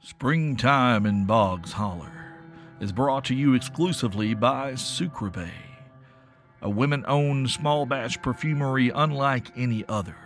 Springtime in Boggs, Holler is brought to you exclusively by Sucra Bay, a women-owned small-batch perfumery unlike any other.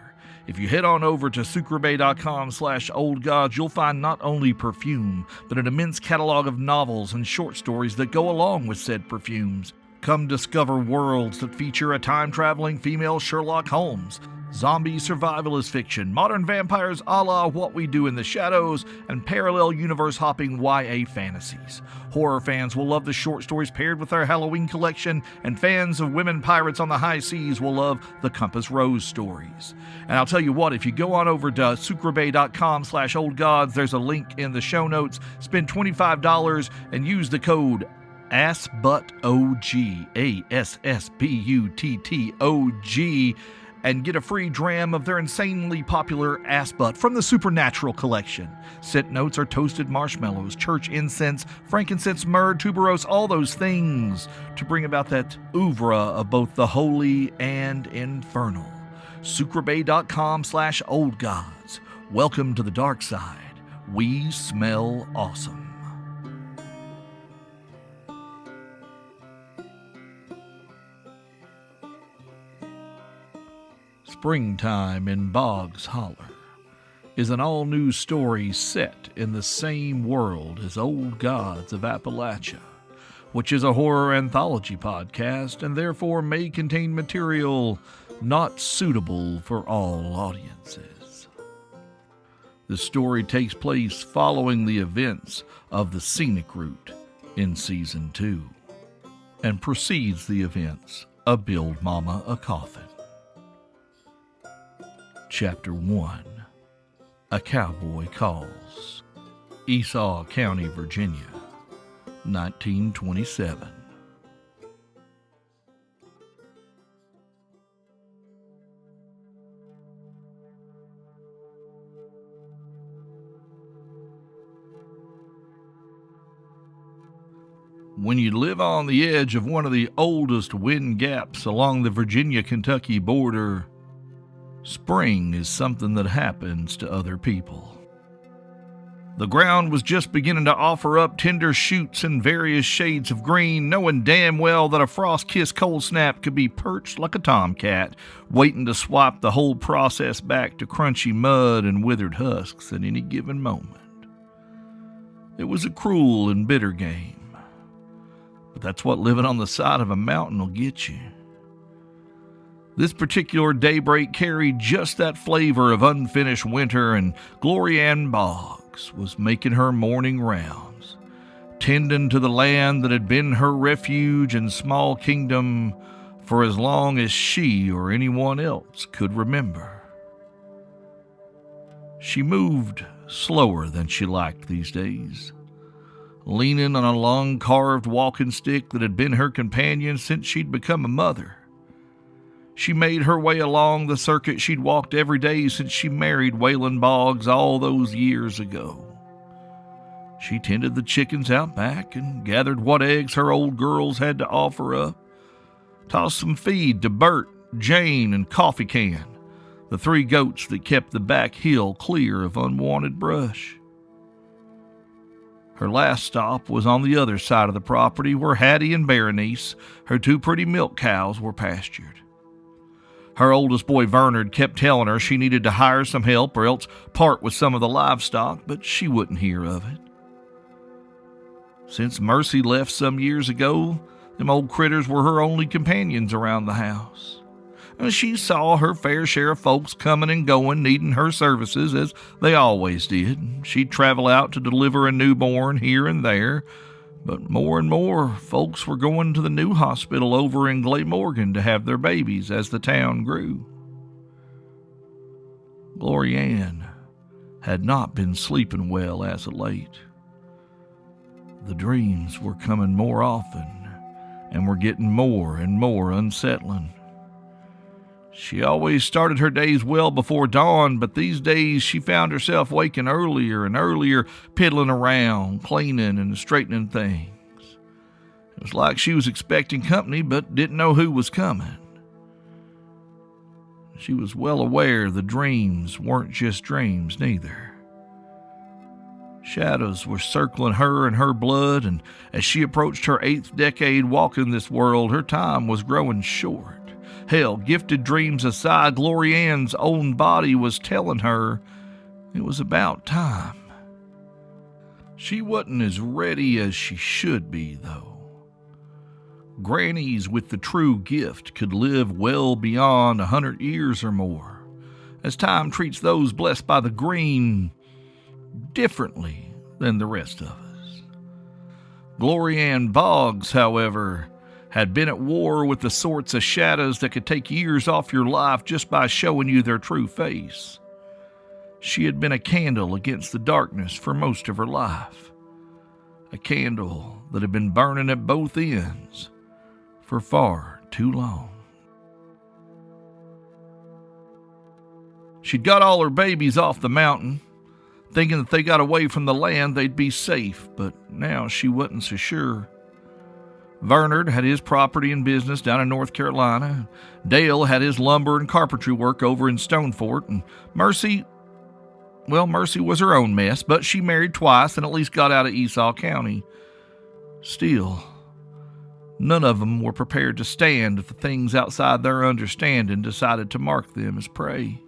If you head on over to sucrabay.com/oldgods, you'll find not only perfume, but an immense catalog of novels and short stories that go along with said perfumes. Come discover worlds that feature a time-traveling female Sherlock Holmes, zombie survivalist fiction, modern vampires a la What We Do in the Shadows, and parallel universe-hopping YA fantasies. Horror fans will love the short stories paired with our Halloween collection, and fans of women pirates on the high seas will love the Compass Rose stories. And I'll tell you what, if you go on over to sucrabay.com/oldgods, there's a link in the show notes. Spend $25 and use the code ASSBUTTOG, ASSBUTTOG, and get a free dram of their insanely popular ass butt from the Supernatural collection. Scent notes are toasted marshmallows, church incense, frankincense, myrrh, tuberose, all those things to bring about that oeuvre of both the holy and infernal. sucrabay.com/oldgods. Welcome to the dark side. We smell awesome. Springtime in Boggs, Holler is an all-new story set in the same world as Old Gods of Appalachia, which is a horror anthology podcast and therefore may contain material not suitable for all audiences. The story takes place following the events of the Scenic Route in Season 2 and precedes the events of Build Mama a Coffin. Chapter 1, A Cowboy Calls, Esau County, Virginia, 1927. When you live on the edge of one of the oldest wind gaps along the Virginia-Kentucky border, spring is something that happens to other people. The ground was just beginning to offer up tender shoots in various shades of green, knowing damn well that a frost-kissed cold snap could be perched like a tomcat, waiting to swipe the whole process back to crunchy mud and withered husks at any given moment. It was a cruel and bitter game, but that's what living on the side of a mountain will get you. This particular daybreak carried just that flavor of unfinished winter, and Ann Boggs was making her morning rounds, tending to the land that had been her refuge and small kingdom for as long as she or anyone else could remember. She moved slower than she liked these days, leaning on a long carved walking stick that had been her companion since she'd become a mother. She made her way along the circuit she'd walked every day since she married Waylon Boggs all those years ago. She tended the chickens out back and gathered what eggs her old girls had to offer up, tossed some feed to Bert, Jane, and Coffee Can, the 3 goats that kept the back hill clear of unwanted brush. Her last stop was on the other side of the property where Hattie and Berenice, her 2 pretty milk cows, were pastured. Her oldest boy, Vernard, kept telling her she needed to hire some help or else part with some of the livestock, but she wouldn't hear of it. Since Mercy left some years ago, them old critters were her only companions around the house. And she saw her fair share of folks coming and going, needing her services, as they always did. She'd travel out to deliver a newborn here and there, but more and more folks were going to the new hospital over in Glamorgan to have their babies as the town grew. Ann had not been sleeping well as of late. The dreams were coming more often and were getting more and more unsettling. She always started her days well before dawn, but these days she found herself waking earlier and earlier, piddling around, cleaning and straightening things. It was like she was expecting company, but didn't know who was coming. She was well aware the dreams weren't just dreams, neither. Shadows were circling her and her blood, and as she approached her 8th decade walking this world, her time was growing short. Hell, gifted dreams aside, Glory Ann's own body was telling her it was about time. She wasn't as ready as she should be, though. Grannies with the true gift could live well beyond 100 years or more, as time treats those blessed by the green differently than the rest of us. Glory Ann Boggs, however, had been at war with the sorts of shadows that could take years off your life just by showing you their true face. She had been a candle against the darkness for most of her life, a candle that had been burning at both ends for far too long. She'd got all her babies off the mountain, thinking that they got away from the land they'd be safe, but now she wasn't so sure. Bernard had his property and business down in North Carolina. Dale had his lumber and carpentry work over in Stonefort, and Mercy was her own mess, but she married twice and at least got out of Esau County. Still, none of them were prepared to stand if the things outside their understanding decided to mark them as prey.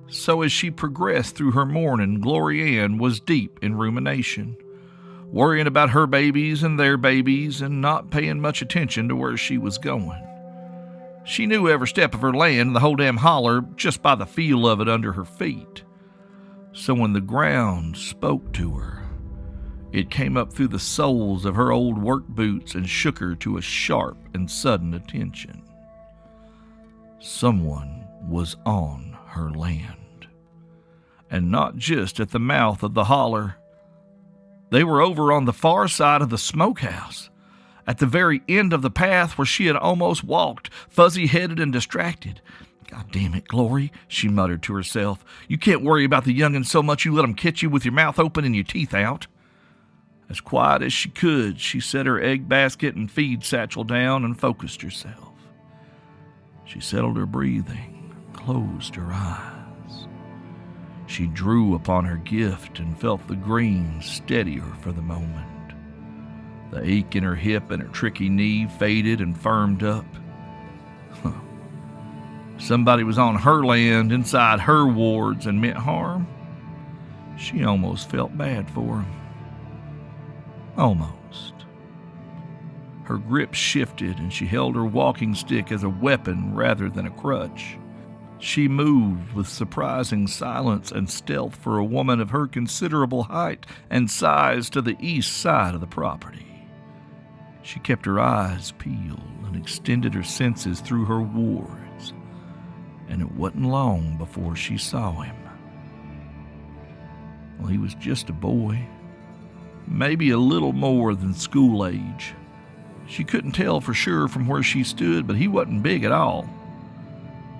So as she progressed through her mourning, Glory Ann was deep in rumination, worrying about her babies and their babies and not paying much attention to where she was going. She knew every step of her land, the whole damn holler, just by the feel of it under her feet. So when the ground spoke to her, it came up through the soles of her old work boots and shook her to a sharp and sudden attention. Someone was on her land, and not just at the mouth of the holler. They were over on the far side of the smokehouse, at the very end of the path where she had almost walked, fuzzy-headed and distracted. "God damn it, Glory," she muttered to herself. "You can't worry about the young'uns so much you let 'em catch you with your mouth open and your teeth out." As quiet as she could, she set her egg basket and feed satchel down and focused herself. She settled her breathing, closed her eyes. She drew upon her gift and felt the green steady her for the moment. The ache in her hip and her tricky knee faded and firmed up. Somebody was on her land, inside her wards, and meant harm. She almost felt bad for him. Almost. Her grip shifted, and she held her walking stick as a weapon rather than a crutch. She moved with surprising silence and stealth for a woman of her considerable height and size to the east side of the property. She kept her eyes peeled and extended her senses through her wards, and it wasn't long before she saw him. Well, he was just a boy, maybe a little more than school age. She couldn't tell for sure from where she stood, but he wasn't big at all.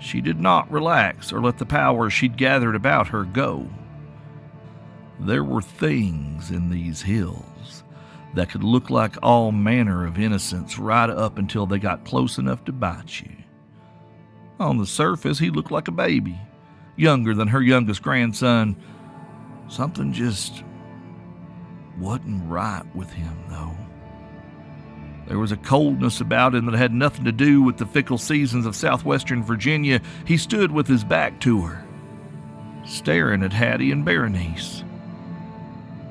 She did not relax or let the power she'd gathered about her go. There were things in these hills that could look like all manner of innocence right up until they got close enough to bite you. On the surface, he looked like a baby, younger than her youngest grandson. Something just wasn't right with him, though. There was a coldness about him that had nothing to do with the fickle seasons of southwestern Virginia. He stood with his back to her, staring at Hattie and Berenice.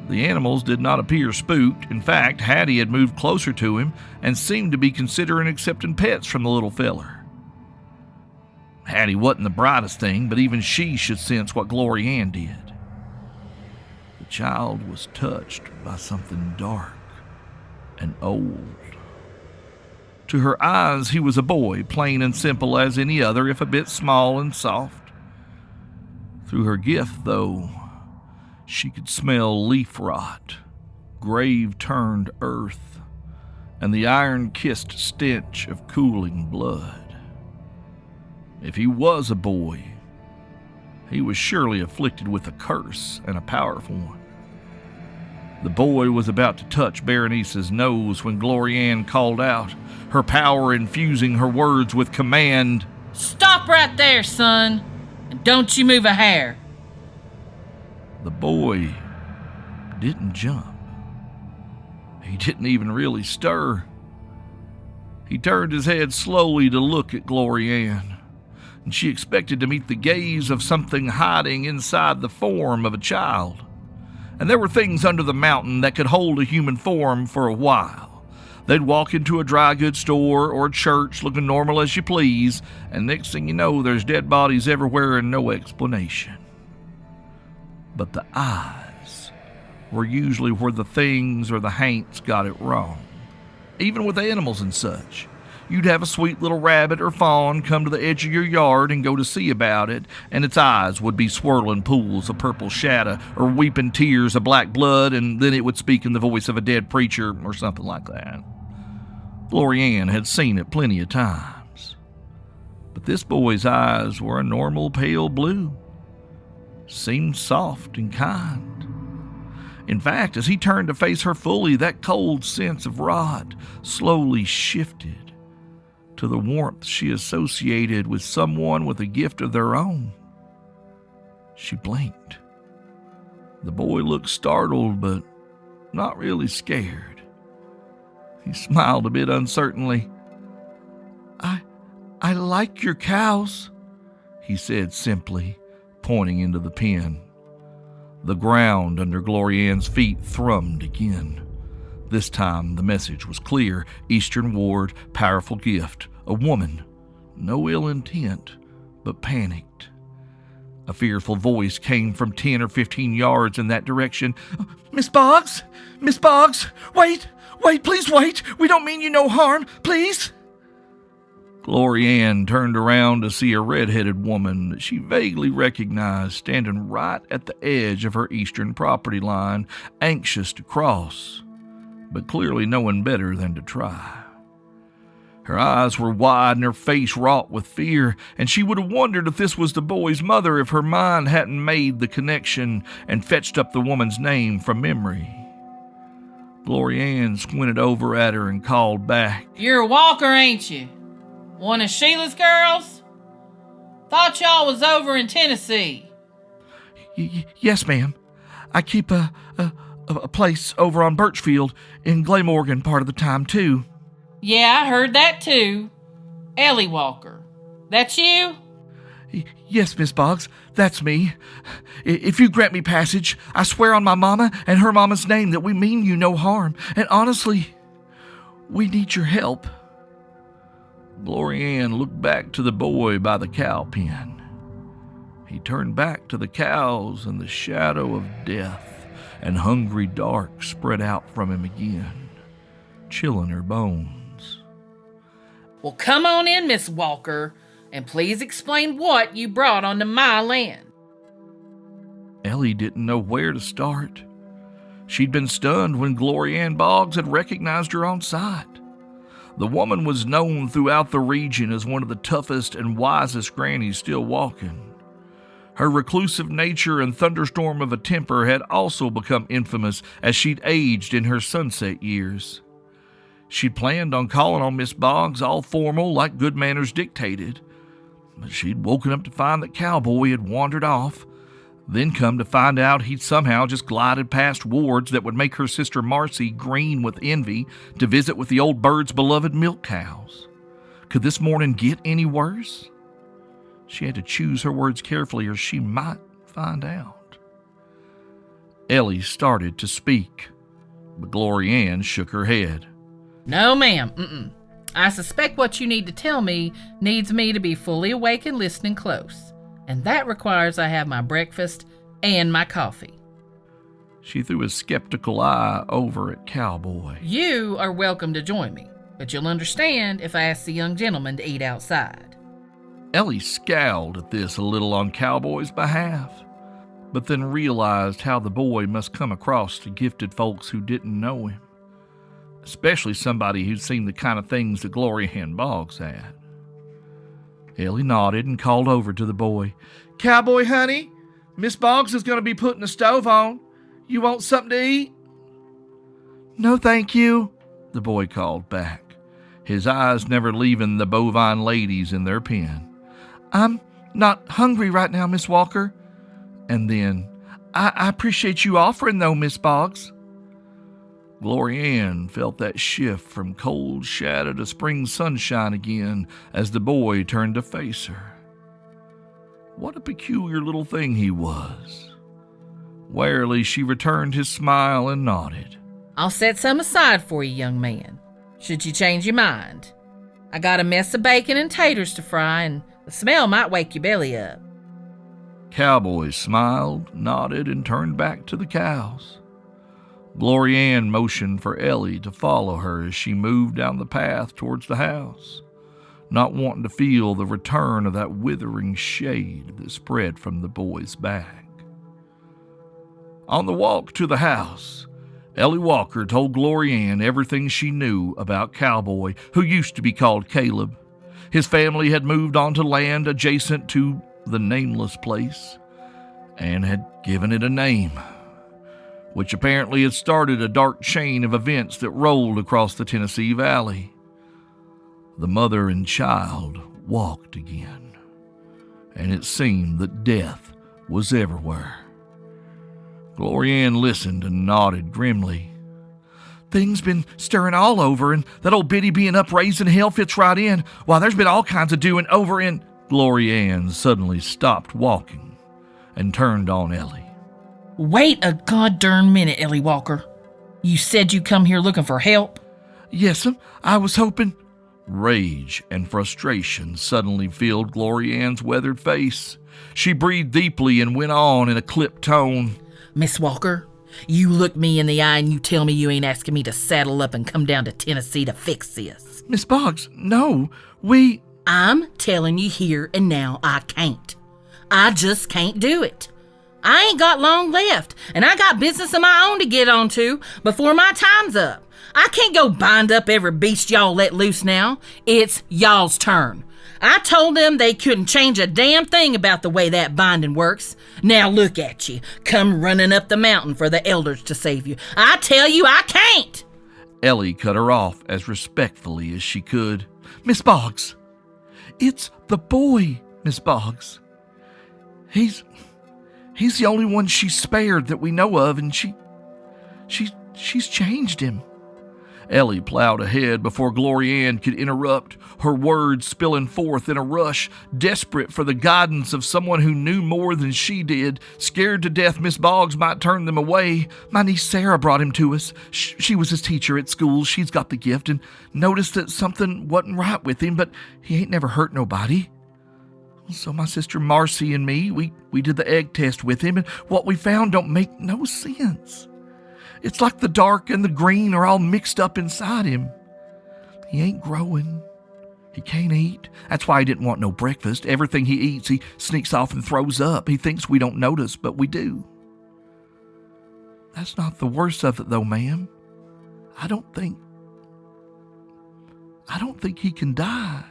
The animals did not appear spooked. In fact, Hattie had moved closer to him and seemed to be considering accepting pets from the little feller. Hattie wasn't the brightest thing, but even she should sense what Glory Ann did. The child was touched by something dark and old. To her eyes, he was a boy, plain and simple as any other, if a bit small and soft. Through her gift, though, she could smell leaf rot, grave-turned earth, and the iron-kissed stench of cooling blood. If he was a boy, he was surely afflicted with a curse, and a powerful one. The boy was about to touch Berenice's nose when Glory Ann called out, her power infusing her words with command. "Stop right there, son, and don't you move a hair." The boy didn't jump. He didn't even really stir. He turned his head slowly to look at Glory Ann, and she expected to meet the gaze of something hiding inside the form of a child. And there were things under the mountain that could hold a human form for a while. They'd walk into a dry goods store or a church looking normal as you please, and next thing you know, there's dead bodies everywhere and no explanation. But the eyes were usually where the things or the haints got it wrong. Even with animals and such. You'd have a sweet little rabbit or fawn come to the edge of your yard and go to see about it, and its eyes would be swirling pools of purple shadow or weeping tears of black blood, and then it would speak in the voice of a dead preacher or something like that. Glory Ann had seen it plenty of times. But this boy's eyes were a normal pale blue. Seemed soft and kind. In fact, as he turned to face her fully, that cold sense of rot slowly shifted to the warmth she associated with someone with a gift of their own. She blinked. The boy looked startled, but not really scared. He smiled a bit uncertainly. I like your cows," he said simply, pointing into the pen. The ground under Glory Ann's feet thrummed again. This time the message was clear. Eastern Ward, powerful gift. A woman. No ill intent, but panicked. A fearful voice came from 10 or 15 yards in that direction. "Miss Boggs! Miss Boggs! Wait! Please wait! We don't mean you no harm! Please!" Glory Ann turned around to see a red-headed woman that she vaguely recognized standing right at the edge of her eastern property line, anxious to cross, but clearly knowing better than to try. Her eyes were wide and her face wrought with fear, and she would have wondered if this was the boy's mother if her mind hadn't made the connection and fetched up the woman's name from memory. Glory Ann squinted over at her and called back, "You're a walker, ain't you? One of Sheila's girls? Thought y'all was over in Tennessee." Yes, ma'am. I keep a place over on Birchfield in Glamorgan part of the time, too." "Yeah, I heard that, too. Ellie Walker. That's you?" "Yes, Miss Boggs, that's me. If you grant me passage, I swear on my mama and her mama's name that we mean you no harm. And honestly, we need your help." Glory Ann looked back to the boy by the cow pen. He turned back to the cows, and the shadow of death and hungry dark spread out from him again, chilling her bones. "Well, come on in, Miss Walker, and please explain what you brought onto my land." Ellie didn't know where to start. She'd been stunned when Glory Ann Boggs had recognized her on sight. The woman was known throughout the region as one of the toughest and wisest grannies still walking. Her reclusive nature and thunderstorm of a temper had also become infamous as she'd aged in her sunset years. She'd planned on calling on Miss Boggs all formal like good manners dictated, but she'd woken up to find that Cowboy had wandered off, then come to find out he'd somehow just glided past wards that would make her sister Marcy green with envy to visit with the old bird's beloved milk cows. Could this morning get any worse? She had to choose her words carefully or she might find out. Ellie started to speak, but Glory Ann shook her head. "No, ma'am. I suspect what you need to tell me needs me to be fully awake and listening close. And that requires I have my breakfast and my coffee." She threw a skeptical eye over at Cowboy. "You are welcome to join me, but you'll understand if I ask the young gentleman to eat outside." Ellie scowled at this a little on Cowboy's behalf, but then realized how the boy must come across to gifted folks who didn't know him, especially somebody who'd seen the kind of things that Glory Ann Boggs had. Ellie nodded and called over to the boy. "Cowboy, honey, Miss Boggs is going to be putting the stove on. You want something to eat?" "No, thank you," the boy called back, his eyes never leaving the bovine ladies in their pen. "I'm not hungry right now, Miss Walker." And then, I appreciate you offering, though, Miss Boggs. Glory Ann felt that shift from cold shadow to spring sunshine again as the boy turned to face her. What a peculiar little thing he was. Warily she returned his smile and nodded. I'll set some aside for you, young man, should you change your mind. I got a mess of bacon and taters to fry, and the smell might wake your belly up. Cowboy smiled, nodded, and turned back to the cows. Glory Ann motioned for Ellie to follow her as she moved down the path towards the house, not wanting to feel the return of that withering shade that spread from the boy's back. On the walk to the house, Ellie Walker told Glory Ann everything she knew about Cowboy, who used to be called Caleb. His family had moved onto land adjacent to the nameless place and had given it a name, which apparently had started a dark chain of events that rolled across the Tennessee Valley. The mother and child walked again, and it seemed that death was everywhere. Glory Ann listened and nodded grimly. Things been stirring all over, and that old biddy being up raising hell fits right in. Why, there's been all kinds of doing over in... Glory Ann suddenly stopped walking and turned on Ellie. Wait a goddamn minute, Ellie Walker. You said you come here looking for help? Yes'm, I was hoping... Rage and frustration suddenly filled Glory Ann's weathered face. She breathed deeply and went on in a clipped tone. Miss Walker, you look me in the eye and you tell me you ain't asking me to saddle up and come down to Tennessee to fix this. Miss Boggs, no, I'm telling you here and now I can't. I just can't do it. I ain't got long left, and I got business of my own to get on to before my time's up. I can't go bind up every beast y'all let loose now. It's y'all's turn. I told them they couldn't change a damn thing about the way that binding works. Now look at you, come running up the mountain for the elders to save you. I tell you I can't. Ellie cut her off as respectfully as she could. Miss Boggs, it's the boy, Miss Boggs. He's the only one she's spared that we know of, and she's changed him. Ellie plowed ahead before Glory Ann could interrupt, her words spilling forth in a rush, desperate for the guidance of someone who knew more than she did, scared to death Miss Boggs might turn them away. My niece Sarah brought him to us. She was his teacher at school. She's got the gift and noticed that something wasn't right with him, but he ain't never hurt nobody. So my sister Marcy and me, we did the egg test with him, and what we found don't make no sense. It's like the dark and the green are all mixed up inside him. He ain't growing. He can't eat. That's why he didn't want no breakfast. Everything he eats, he sneaks off and throws up. He thinks we don't notice, but we do. That's not the worst of it, though, ma'am. I don't think he can die.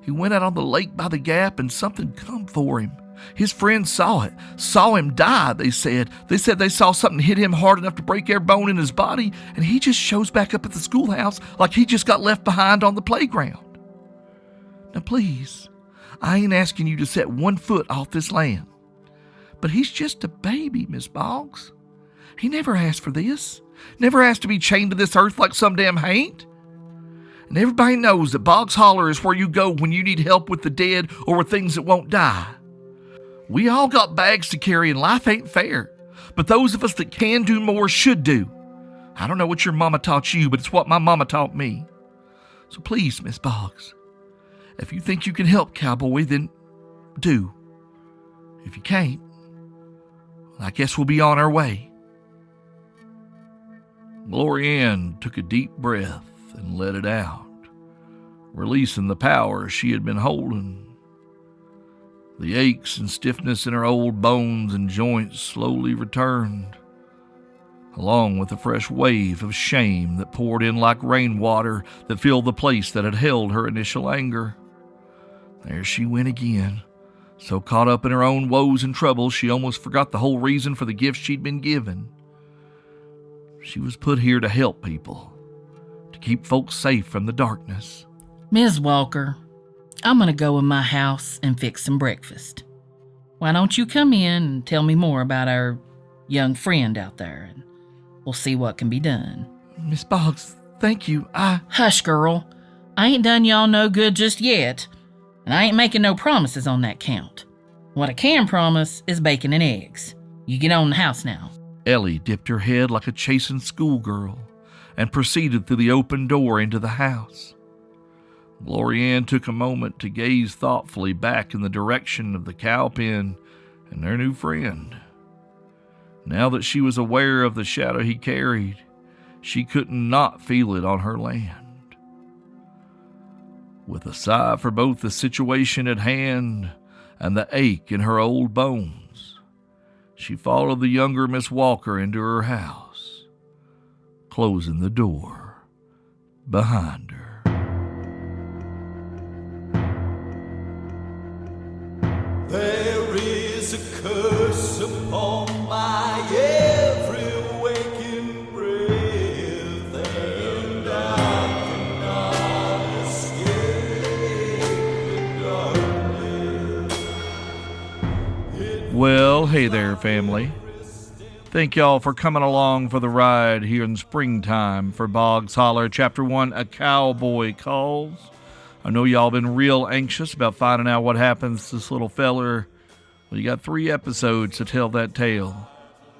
He went out on the lake by the gap and something come for him. His friends saw him die, they said. They said they saw something hit him hard enough to break every bone in his body, and he just shows back up at the schoolhouse like he just got left behind on the playground. Now please, I ain't asking you to set 1 foot off this land, but he's just a baby, Miss Boggs. He never asked for this, never asked to be chained to this earth like some damn haint. And everybody knows that Boggs Holler is where you go when you need help with the dead or with things that won't die. We all got bags to carry and life ain't fair, but those of us that can do more should do. I don't know what your mama taught you, but it's what my mama taught me. So please, Miss Boggs, if you think you can help Cowboy, then do. If you can't, I guess we'll be on our way. Glory Ann took a deep breath and let it out, releasing the power she had been holding. The aches and stiffness in her old bones and joints slowly returned, along with a fresh wave of shame that poured in like rainwater that filled the place that had held her initial anger. There she went again, so caught up in her own woes and troubles she almost forgot the whole reason for the gift she'd been given. She was put here to help people, to keep folks safe from the darkness. Ms. Walker, I'm going to go in my house and fix some breakfast. Why don't you come in and tell me more about our young friend out there, and we'll see what can be done. Miss Boggs, thank you. Hush, girl. I ain't done y'all no good just yet, and I ain't making no promises on that count. What I can promise is bacon and eggs. You get on the house now. Ellie dipped her head like a chastened schoolgirl and proceeded through the open door into the house. Glory Ann took a moment to gaze thoughtfully back in the direction of the cow pen and their new friend. Now that she was aware of the shadow he carried, she couldn't not feel it on her land. With a sigh for both the situation at hand and the ache in her old bones, she followed the younger Miss Walker into her house, closing the door behind her. There is a curse upon my every waking breath, and I cannot escape the darkness. Well, hey there, family. Thank y'all for coming along for the ride here in springtime for Boggs Holler, Chapter 1, A Cowboy Calls. I know y'all been real anxious about finding out what happens to this little feller. Well, you got 3 episodes to tell that tale.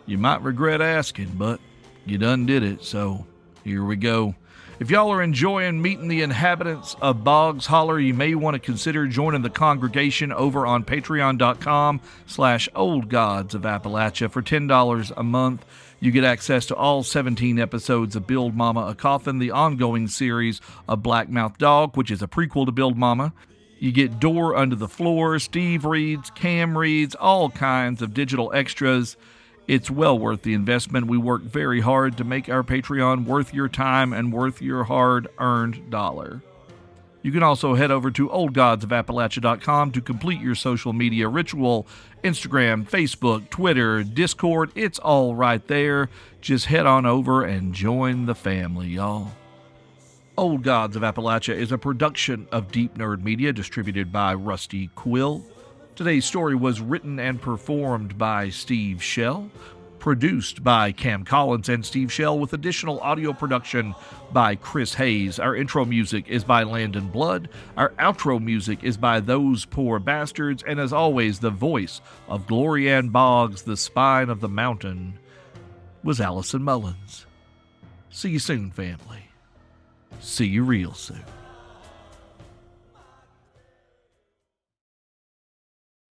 You might regret asking, but you done did it, so here we go. If y'all are enjoying meeting the inhabitants of Boggs Holler, you may want to consider joining the congregation over on patreon.com/oldgodsofappalachia for $10 a month. You get access to all 17 episodes of Build Mama a Coffin, the ongoing series of Blackmouth Dog, which is a prequel to Build Mama. You get Door Under the Floor, Steve reads, Cam reads, all kinds of digital extras. It's well worth the investment. We work very hard to make our Patreon worth your time and worth your hard-earned dollar. You can also head over to oldgodsofappalachia.com to complete your social media ritual. Instagram, Facebook, Twitter, Discord, it's all right there. Just head on over and join the family, y'all. Old Gods of Appalachia is a production of Deep Nerd Media, distributed by Rusty Quill. Today's story was written and performed by Steve Shell, produced by Cam Collins and Steve Shell, with additional audio production by Kris Hayes. Our intro music is by Landon Blood. Our outro music is by Those Poor Bastards. And as always, the voice of Glory Ann Boggs, the spine of the mountain, was Allison Mullins. See you soon, family. See you real soon.